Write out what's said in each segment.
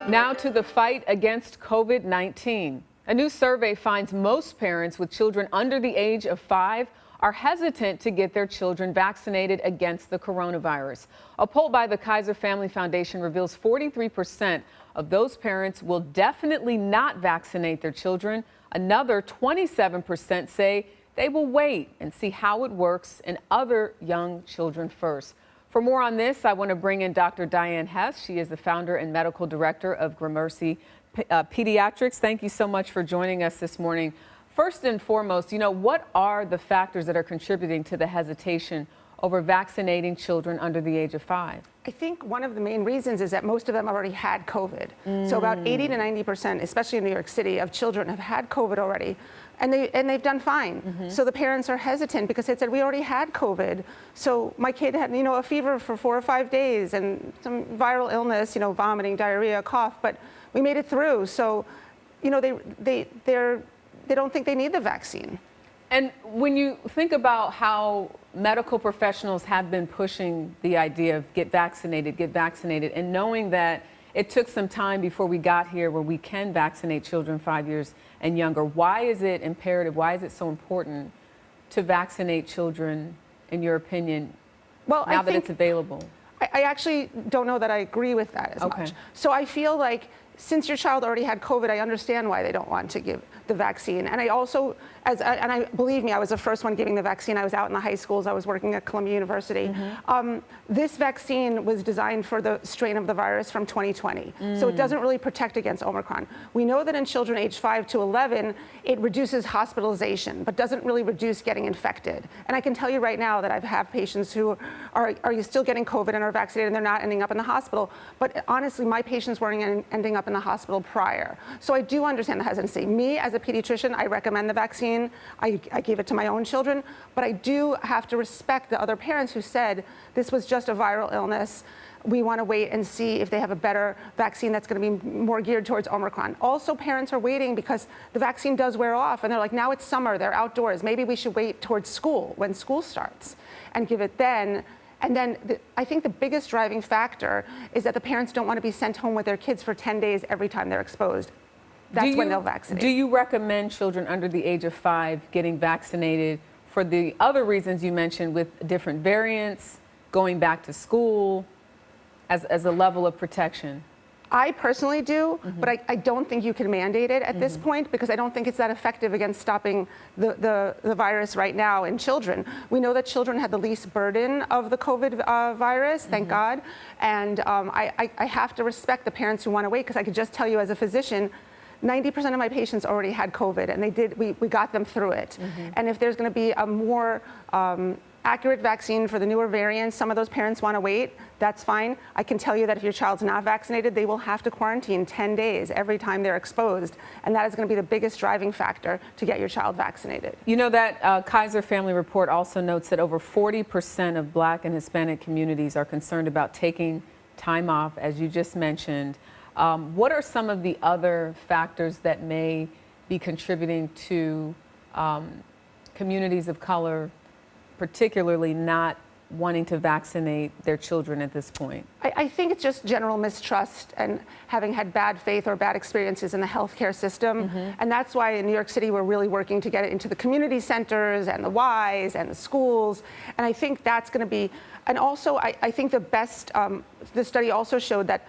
Now to the fight against COVID-19. A new survey finds most parents with children under the age of 5 are hesitant to get their children vaccinated against the coronavirus. A poll by the Kaiser Family Foundation reveals 43% of those parents will definitely not vaccinate their children. Another 27% say they will wait and see how it works in other young children first. For more on this, I want to bring in Dr. Dyan Hes. She is the founder and medical director of Gramercy Pediatrics. Thank you so much for joining us this morning. First and foremost, what are the factors that are contributing to the hesitation over vaccinating children under the age of 5? I think one of the main reasons is that most of them already had COVID. So about 80 to 90%, especially in New York City, of children have had COVID already, and they've done fine. So the parents are hesitant because they said, we already had COVID. So my kid had, a fever for 4 or 5 days and some viral illness, vomiting, diarrhea, cough, but we made it through. So, they don't think they need the vaccine. And when you think about how medical professionals have been pushing the idea of get vaccinated, and knowing that it took some time before we got here where we can vaccinate children 5 years and younger, why is it imperative, why is it so important to vaccinate children, in your opinion, now that it's available? I actually don't know that I agree with that as much. So I feel like since your child already had COVID, I understand why they don't want to give the vaccine. And I also, believe me, I was the first one giving the vaccine. I was out in the high schools. I was working at Columbia University. This vaccine was designed for the strain of the virus from 2020. So it doesn't really protect against Omicron. We know that in children aged 5 to 11, it reduces hospitalization, but doesn't really reduce getting infected. And I can tell you right now that I have patients who are still getting COVID and are vaccinated and they're not ending up in the hospital. But honestly, my patients weren't ending up in the hospital prior. So I do understand the hesitancy. Me, as a pediatrician, I recommend the vaccine. I gave it to my own children, but I do have to respect the other parents who said this was just a viral illness. We want to wait and see if they have a better vaccine that's going to be more geared towards Omicron. Also, parents are waiting because the vaccine does wear off, and they're like, now it's summer, they're outdoors. Maybe we should wait towards school, when school starts, and give it then. And then I think the biggest driving factor is that the parents don't want to be sent home with their kids for 10 days every time they're exposed. That's when they'll vaccinate. Do you recommend children under the age of 5 getting vaccinated for the other reasons you mentioned, with different variants, going back to school, as a level of protection? I personally do, but I don't think you can mandate it at this point, because I don't think it's that effective against stopping the virus right now in children. We know that children had the least burden of the COVID virus, thank God. And I have to respect the parents who want to wait, because I could just tell you as a physician, 90% of my patients already had COVID, and we got them through it. And if there's going to be a more accurate vaccine for the newer variants, some of those parents want to wait, that's fine. I can tell you that if your child's not vaccinated, they will have to quarantine 10 days every time they're exposed. And that is going to be the biggest driving factor to get your child vaccinated. That Kaiser Family report also notes that over 40% of Black and Hispanic communities are concerned about taking time off, as you just mentioned. What are some of the other factors that may be contributing to communities of color particularly not wanting to vaccinate their children at this point? I think it's just general mistrust and having had bad faith or bad experiences in the healthcare system. And that's why in New York City, we're really working to get it into the community centers and the Ys and the schools. And I think that's going to be, and also I think the study also showed that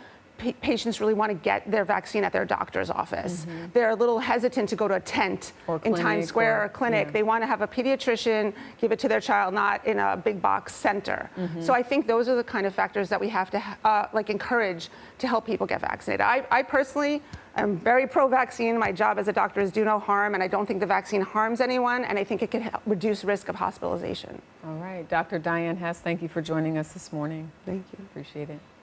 patients really want to get their vaccine at their doctor's office. They're a little hesitant to go to a tent in Times Square or a clinic. They want to have a pediatrician give it to their child, not in a big box center. So I think those are the kind of factors that we have to encourage to help people get vaccinated. I personally am very pro-vaccine. My job as a doctor is do no harm, and I don't think the vaccine harms anyone, and I think it can help reduce risk of hospitalization. All right, Dr. Dyan Hes, thank you for joining us this morning. Thank you. Appreciate it.